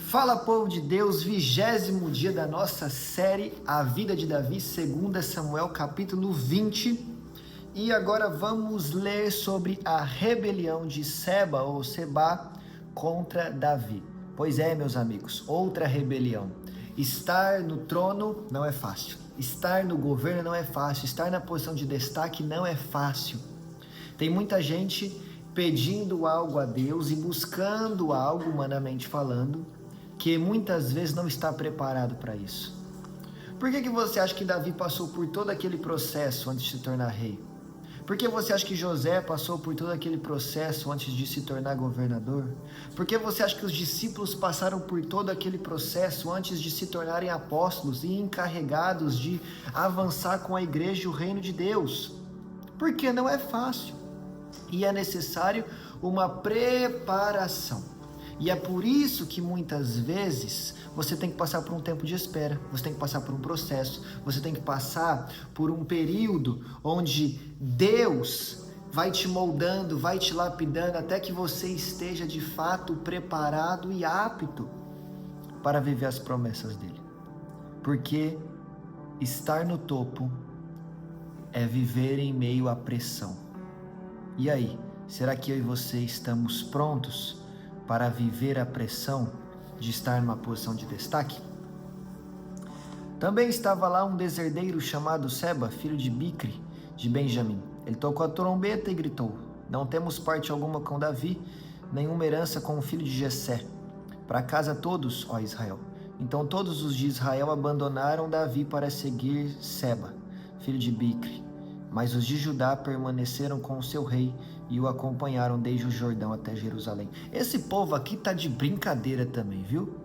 Fala, povo de Deus, 20º dia da nossa série A Vida de Davi, 2 Samuel, capítulo 20. E agora vamos ler sobre a rebelião de Seba ou Sebá contra Davi. Pois é, meus amigos, outra rebelião. Estar no trono não é fácil. Estar no governo não é fácil. Estar na posição de destaque não é fácil. Tem muita gente pedindo algo a Deus e buscando algo, humanamente falando, que muitas vezes não está preparado para isso. Por que você acha que Davi passou por todo aquele processo antes de se tornar rei? Por que você acha que José passou por todo aquele processo antes de se tornar governador? Por que você acha que os discípulos passaram por todo aquele processo antes de se tornarem apóstolos e encarregados de avançar com a igreja e o reino de Deus? Porque não é fácil e é necessário uma preparação. E é por isso que muitas vezes você tem que passar por um tempo de espera, você tem que passar por um processo, você tem que passar por um período onde Deus vai te moldando, vai te lapidando até que você esteja de fato preparado e apto para viver as promessas dele. Porque estar no topo é viver em meio à pressão. E aí, será que eu e você estamos prontos para viver a pressão de estar numa posição de destaque? Também estava lá um deserdeiro chamado Seba, filho de Bicri, de Benjamim. Ele tocou a trombeta e gritou: não temos parte alguma com Davi, nenhuma herança com o filho de Jessé. Para casa todos, ó Israel. Então todos os de Israel abandonaram Davi para seguir Seba, filho de Bicri. Mas os de Judá permaneceram com o seu rei e o acompanharam desde o Jordão até Jerusalém. Esse povo aqui tá de brincadeira também, viu?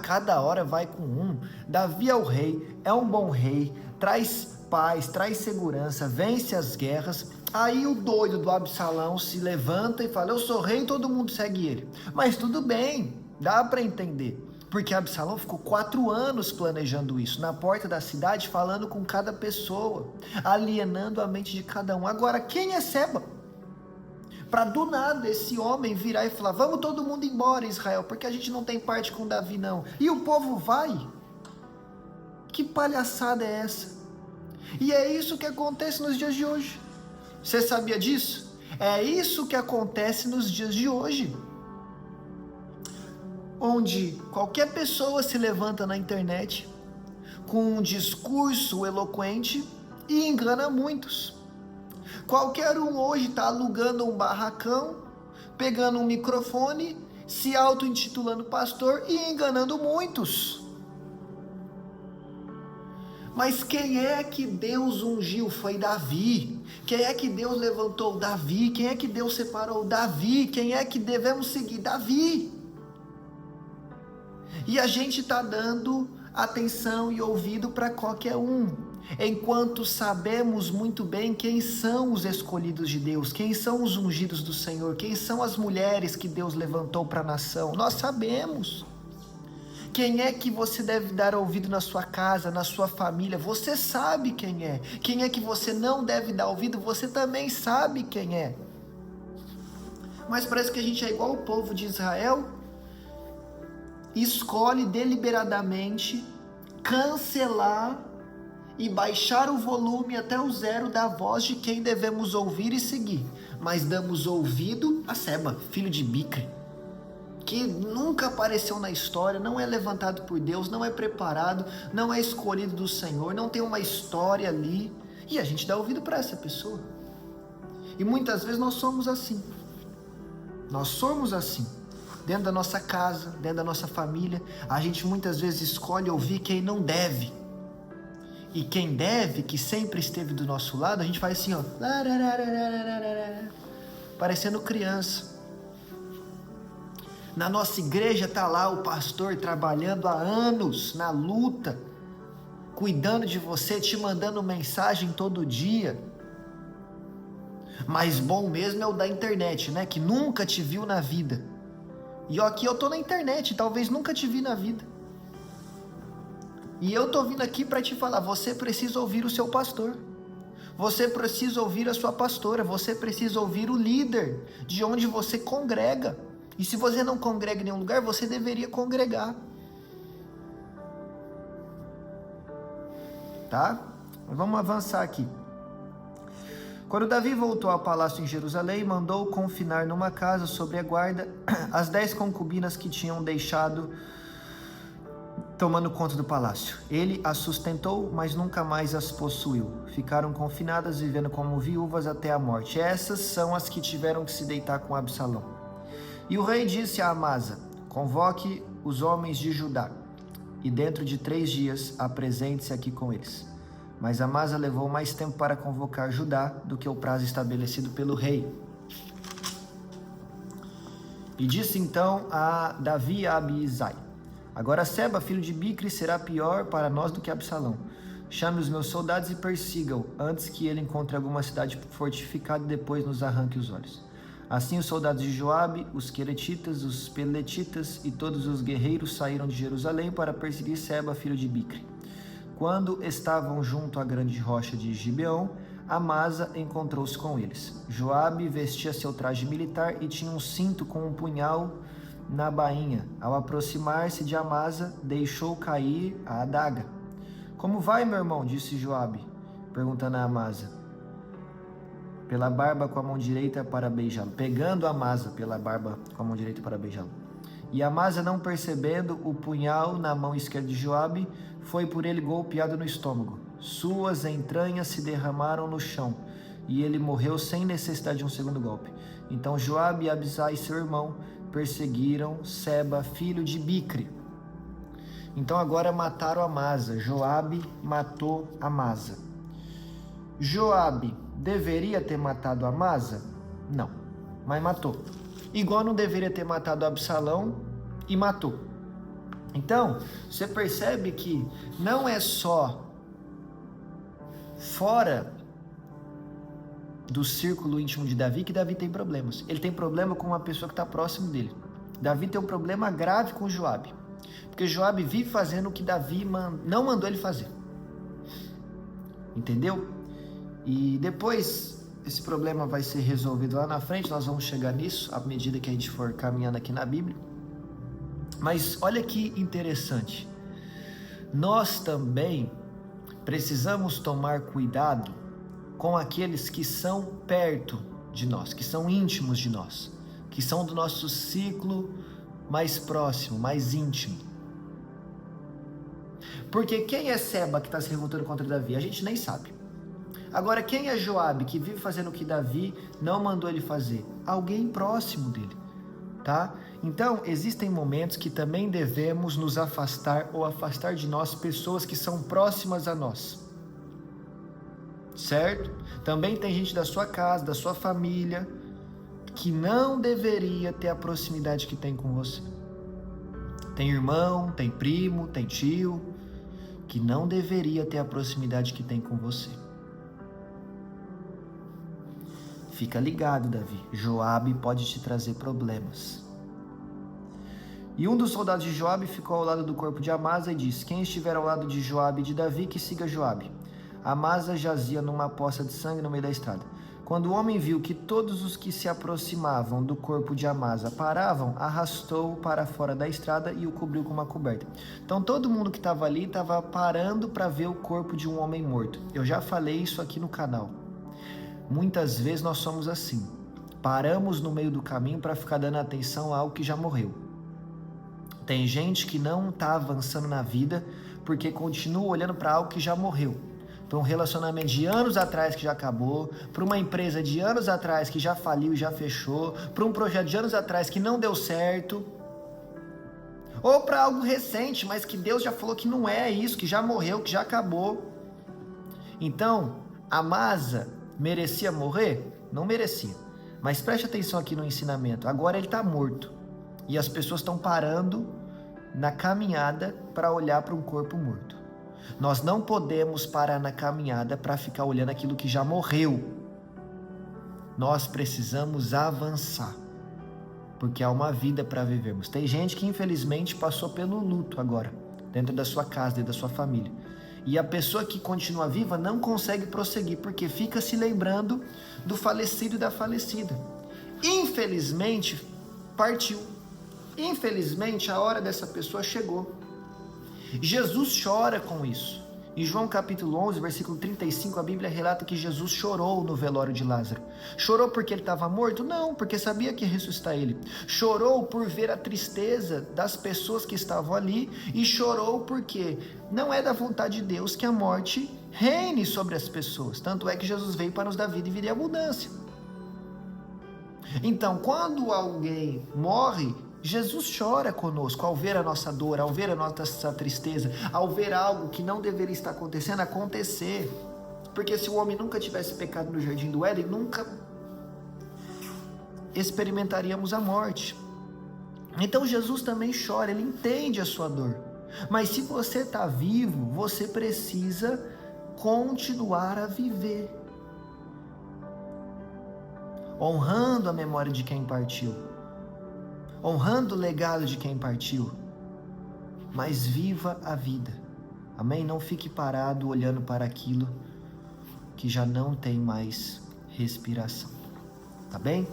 Cada hora vai com um. Davi é o rei, é um bom rei, traz paz, traz segurança, vence as guerras. Aí o doido do Absalão se levanta e fala: eu sou rei e todo mundo segue ele. Mas tudo bem, dá para entender. Porque Absalão ficou 4 anos planejando isso, na porta da cidade, falando com cada pessoa, alienando a mente de cada um. Agora, quem é Seba? Para do nada esse homem virar e falar: vamos todo mundo embora, Israel, porque a gente não tem parte com Davi não. E o povo vai? Que palhaçada é essa? E é isso que acontece nos dias de hoje. Você sabia disso? É isso que acontece nos dias de hoje. Onde qualquer pessoa se levanta na internet com um discurso eloquente e engana muitos. Qualquer um hoje está alugando um barracão, pegando um microfone, se auto-intitulando pastor e enganando muitos. Mas quem é que Deus ungiu? Foi Davi. Quem é que Deus levantou? Davi. Quem é que Deus separou? Davi. Quem é que devemos seguir? Davi. E a gente está dando atenção e ouvido para qualquer um, enquanto sabemos muito bem quem são os escolhidos de Deus, quem são os ungidos do Senhor, quem são as mulheres que Deus levantou para a nação. Nós sabemos. Quem é que você deve dar ouvido na sua casa, na sua família? Você sabe quem é. Quem é que você não deve dar ouvido? Você também sabe quem é. Mas parece que a gente é igual o povo de Israel, escolhe deliberadamente cancelar e baixar o volume até o zero da voz de quem devemos ouvir e seguir. Mas damos ouvido a Seba, filho de Bicri, que nunca apareceu na história, não é levantado por Deus, não é preparado, não é escolhido do Senhor, não tem uma história ali. E a gente dá ouvido para essa pessoa. E muitas vezes nós somos assim. Nós somos assim. Dentro da nossa casa, dentro da nossa família, a gente muitas vezes escolhe ouvir quem não deve. E quem deve, que sempre esteve do nosso lado, a gente faz assim, ó, parecendo criança. Na nossa igreja tá lá o pastor trabalhando há anos na luta, cuidando de você, te mandando mensagem todo dia. Mas bom mesmo é o da internet, né? Que nunca te viu na vida. E aqui eu tô na internet, talvez nunca te vi na vida. E eu tô vindo aqui para te falar: você precisa ouvir o seu pastor. Você precisa ouvir a sua pastora. Você precisa ouvir o líder de onde você congrega. E se você não congrega em nenhum lugar, você deveria congregar. Tá? Mas vamos avançar aqui. Quando Davi voltou ao palácio em Jerusalém, mandou confinar numa casa sob a guarda as 10 concubinas que tinham deixado tomando conta do palácio. Ele as sustentou, mas nunca mais as possuiu. Ficaram confinadas, vivendo como viúvas até a morte. Essas são as que tiveram que se deitar com Absalão. E o rei disse a Amasa: convoque os homens de Judá, e dentro de 3 dias apresente-se aqui com eles. Mas Amasa levou mais tempo para convocar Judá do que o prazo estabelecido pelo rei. E disse então a Davi e a Abisai: agora Seba, filho de Bicri, será pior para nós do que Absalão. Chame os meus soldados e persiga-o, antes que ele encontre alguma cidade fortificada e depois nos arranque os olhos. Assim os soldados de Joabe, os queretitas, os peletitas e todos os guerreiros saíram de Jerusalém para perseguir Seba, filho de Bicri. Quando estavam junto à grande rocha de Gibeão, Amasa encontrou-se com eles. Joabe vestia seu traje militar e tinha um cinto com um punhal na bainha. Ao aproximar-se de Amasa, deixou cair a adaga. Como vai, meu irmão? Disse Joabe, perguntando a Amasa. Pela barba com a mão direita para beijá-lo. Pegando Amasa pela barba com a mão direita para beijá-lo. E Amasa, não percebendo o punhal na mão esquerda de Joabe, foi por ele golpeado no estômago. Suas entranhas se derramaram no chão, e ele morreu sem necessidade de um segundo golpe. Então Joabe e Abisai, seu irmão, perseguiram Seba, filho de Bicri. Então agora mataram Amasa. Joabe matou Amasa. Joabe deveria ter matado Amasa? Não, mas matou. Igual não deveria ter matado Absalão e matou. Então, você percebe que não é só fora do círculo íntimo de Davi que Davi tem problemas. Ele tem problema com uma pessoa que está próximo dele. Davi tem um problema grave com Joabe, porque Joabe vive fazendo o que Davi não mandou ele fazer. Entendeu? E depois esse problema vai ser resolvido lá na frente, nós vamos chegar nisso à medida que a gente for caminhando aqui na Bíblia. Mas olha que interessante, nós também precisamos tomar cuidado com aqueles que são perto de nós, que são íntimos de nós, que são do nosso ciclo mais próximo, mais íntimo. Porque quem é Seba que está se revoltando contra Davi? A gente nem sabe. Agora, quem é Joabe que vive fazendo o que Davi não mandou ele fazer? Alguém próximo dele, tá? Então, existem momentos que também devemos nos afastar ou afastar de nós pessoas que são próximas a nós, certo? Também tem gente da sua casa, da sua família, que não deveria ter a proximidade que tem com você. Tem irmão, tem primo, tem tio, que não deveria ter a proximidade que tem com você. Fica ligado, Davi. Joabe pode te trazer problemas. E um dos soldados de Joabe ficou ao lado do corpo de Amasa e disse: quem estiver ao lado de Joabe e de Davi, que siga Joabe. Amasa jazia numa poça de sangue no meio da estrada. Quando o homem viu que todos os que se aproximavam do corpo de Amasa paravam, arrastou-o para fora da estrada e o cobriu com uma coberta. Então todo mundo que estava ali estava parando para ver o corpo de um homem morto. Eu já falei isso aqui no canal. Muitas vezes nós somos assim. Paramos no meio do caminho para ficar dando atenção a algo que já morreu. Tem gente que não está avançando na vida porque continua olhando para algo que já morreu. Para um relacionamento de anos atrás que já acabou, para uma empresa de anos atrás que já faliu e já fechou, para um projeto de anos atrás que não deu certo, ou para algo recente, mas que Deus já falou que não é isso, que já morreu, que já acabou. Então, Amasa merecia morrer? Não merecia. Mas preste atenção aqui no ensinamento. Agora ele está morto. E as pessoas estão parando na caminhada para olhar para um corpo morto. Nós não podemos parar na caminhada para ficar olhando aquilo que já morreu. Nós precisamos avançar, porque há uma vida para vivermos. Tem gente que infelizmente passou pelo luto agora, dentro da sua casa, dentro da sua família. E a pessoa que continua viva não consegue prosseguir, porque fica se lembrando do falecido e da falecida. Infelizmente, partiu. Infelizmente, a hora dessa pessoa chegou. Jesus chora com isso. Em João capítulo 11, versículo 35, a Bíblia relata que Jesus chorou no velório de Lázaro. Chorou porque ele estava morto? Não, porque sabia que ia ressuscitar ele. Chorou por ver a tristeza das pessoas que estavam ali e chorou porque não é da vontade de Deus que a morte reine sobre as pessoas. Tanto é que Jesus veio para nos dar vida e vida em abundância. Então, quando alguém morre, Jesus chora conosco ao ver a nossa dor, ao ver a nossa tristeza, ao ver algo que não deveria estar acontecendo, acontecer. Porque se o homem nunca tivesse pecado no jardim do Éden, nunca experimentaríamos a morte. Então Jesus também chora, ele entende a sua dor. Mas se você está vivo, você precisa continuar a viver, honrando a memória de quem partiu, honrando o legado de quem partiu, mas viva a vida, amém? Não fique parado olhando para aquilo que já não tem mais respiração, tá bem?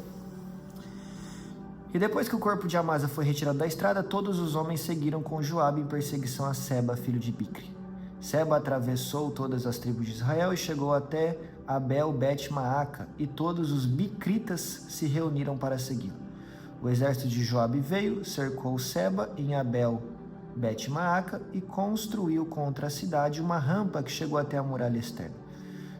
E depois que o corpo de Amasa foi retirado da estrada, todos os homens seguiram com Joabe em perseguição a Seba, filho de Bicri. Seba atravessou todas as tribos de Israel e chegou até Abel-Bet-Maaca, e todos os bicritas se reuniram para segui-lo. O exército de Joabe veio, cercou Seba em Abel-Bet-Maaca e construiu contra a cidade uma rampa que chegou até a muralha externa.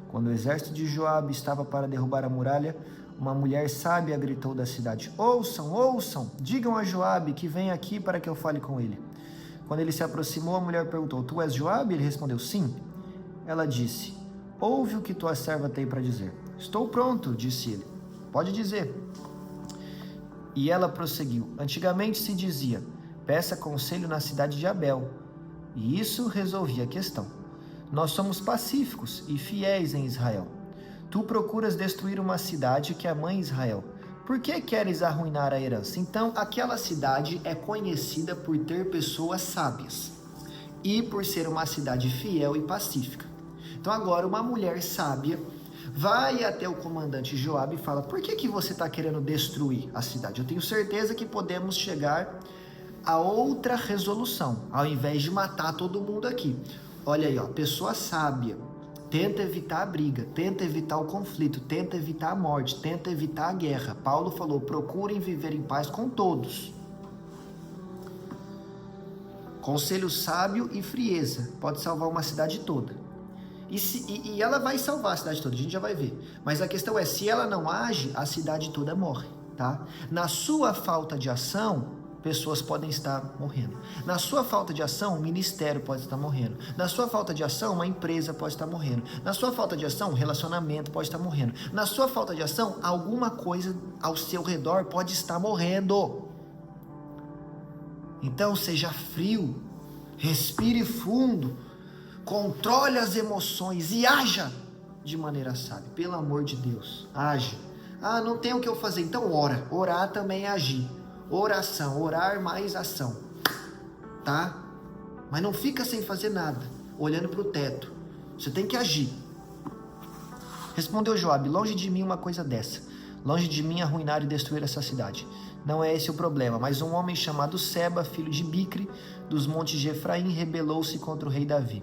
Quando o exército de Joabe estava para derrubar a muralha, uma mulher sábia gritou da cidade: ouçam, ouçam, digam a Joabe que vem aqui para que eu fale com ele. Quando ele se aproximou, a mulher perguntou: tu és Joabe? Ele respondeu: sim. Ela disse: ouve o que tua serva tem para dizer. Estou pronto, disse ele. Pode dizer. E ela prosseguiu: antigamente se dizia, peça conselho na cidade de Abel, e isso resolvia a questão. Nós somos pacíficos e fiéis em Israel. Tu procuras destruir uma cidade que é a mãe Israel. Por que queres arruinar a herança? Então, aquela cidade é conhecida por ter pessoas sábias e por ser uma cidade fiel e pacífica. Então, agora, uma mulher sábia vai até o comandante Joabe e fala: por que você está querendo destruir a cidade? Eu tenho certeza que podemos chegar a outra resolução, ao invés de matar todo mundo aqui. Olha aí, ó, pessoa sábia tenta evitar a briga, tenta evitar o conflito, tenta evitar a morte, tenta evitar a guerra. Paulo falou: procurem viver em paz com todos. Conselho sábio e frieza pode salvar uma cidade toda. E ela vai salvar a cidade toda, a gente já vai ver. Mas a questão é, se ela não age, a cidade toda morre, tá? Na sua falta de ação, pessoas podem estar morrendo. Na sua falta de ação, um ministério pode estar morrendo. Na sua falta de ação, uma empresa pode estar morrendo. Na sua falta de ação, um relacionamento pode estar morrendo. Na sua falta de ação, alguma coisa ao seu redor pode estar morrendo. Então, seja frio, respire fundo, controle as emoções e haja de maneira sábia. Pelo amor de Deus, haja. Ah, não tem o que eu fazer, então ora. Orar também é agir. Oração, orar mais ação, tá? Mas não fica sem fazer nada, olhando para o teto. Você tem que agir. Respondeu Joabe: longe de mim uma coisa dessa. Longe de mim arruinar e destruir essa cidade. Não é esse o problema, mas um homem chamado Seba, filho de Bicri, dos montes de Efraim, rebelou-se contra o rei Davi.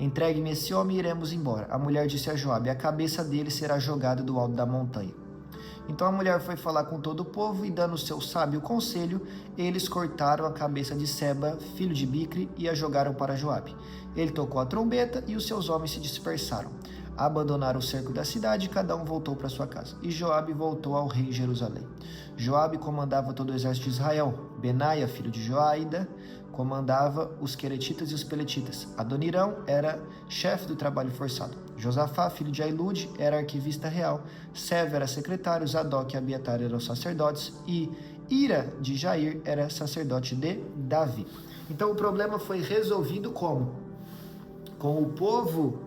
Entregue-me esse homem e iremos embora. A mulher disse a Joabe: a cabeça dele será jogada do alto da montanha. Então a mulher foi falar com todo o povo e, dando o seu sábio conselho, eles cortaram a cabeça de Seba, filho de Bicri, e a jogaram para Joabe. Ele tocou a trombeta e os seus homens se dispersaram. Abandonaram o cerco da cidade e cada um voltou para sua casa. E Joabe voltou ao rei em Jerusalém. Joabe comandava todo o exército de Israel. Benaia, filho de Joaida, comandava os queretitas e os peletitas. Adonirão era chefe do trabalho forçado. Josafá, filho de Ailude, era arquivista real. Seva era secretário. Zadok e Abiatar eram sacerdotes. E Ira de Jair era sacerdote de Davi. Então o problema foi resolvido como? Com o povo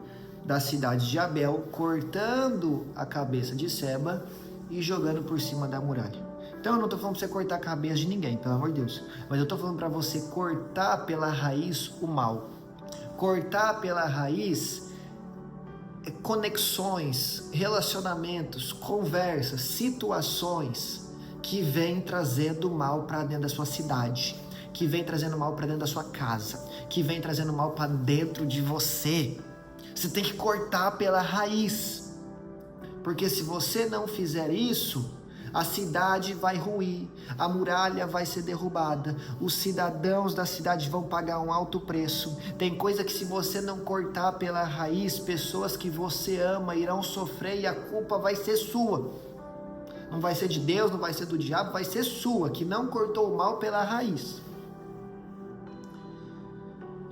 da cidade de Abel cortando a cabeça de Seba e jogando por cima da muralha. Então eu não estou falando para você cortar a cabeça de ninguém, pelo amor de Deus. Mas eu estou falando para você cortar pela raiz o mal. Cortar pela raiz conexões, relacionamentos, conversas, situações que vem trazendo mal para dentro da sua cidade, que vem trazendo mal para dentro da sua casa, que vem trazendo mal para dentro de você. Você tem que cortar pela raiz, porque se você não fizer isso, a cidade vai ruir, a muralha vai ser derrubada, os cidadãos da cidade vão pagar um alto preço. Tem coisa que, se você não cortar pela raiz, pessoas que você ama irão sofrer e a culpa vai ser sua. Não vai ser de Deus, não vai ser do diabo, vai ser sua, que não cortou o mal pela raiz.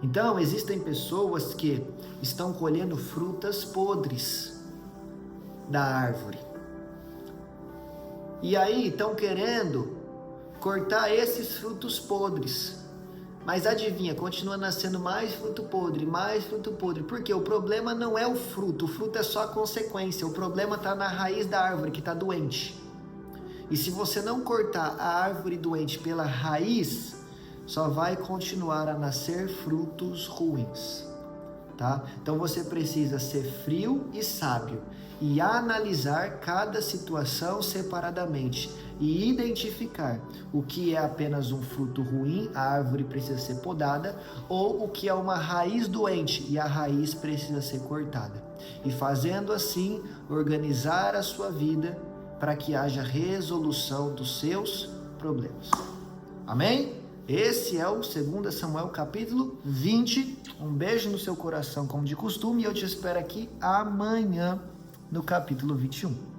Então, existem pessoas que estão colhendo frutas podres da árvore. E aí estão querendo cortar esses frutos podres. Mas adivinha, continua nascendo mais fruto podre, mais fruto podre. Porque o problema não é o fruto é só a consequência. O problema está na raiz da árvore, que está doente. E se você não cortar a árvore doente pela raiz, só vai continuar a nascer frutos ruins, tá? Então você precisa ser frio e sábio e analisar cada situação separadamente e identificar o que é apenas um fruto ruim, a árvore precisa ser podada, ou o que é uma raiz doente e a raiz precisa ser cortada. E fazendo assim, organizar a sua vida para que haja resolução dos seus problemas. Amém? Esse é o 2 Samuel capítulo 20. Um beijo no seu coração, como de costume, e eu te espero aqui amanhã no capítulo 21.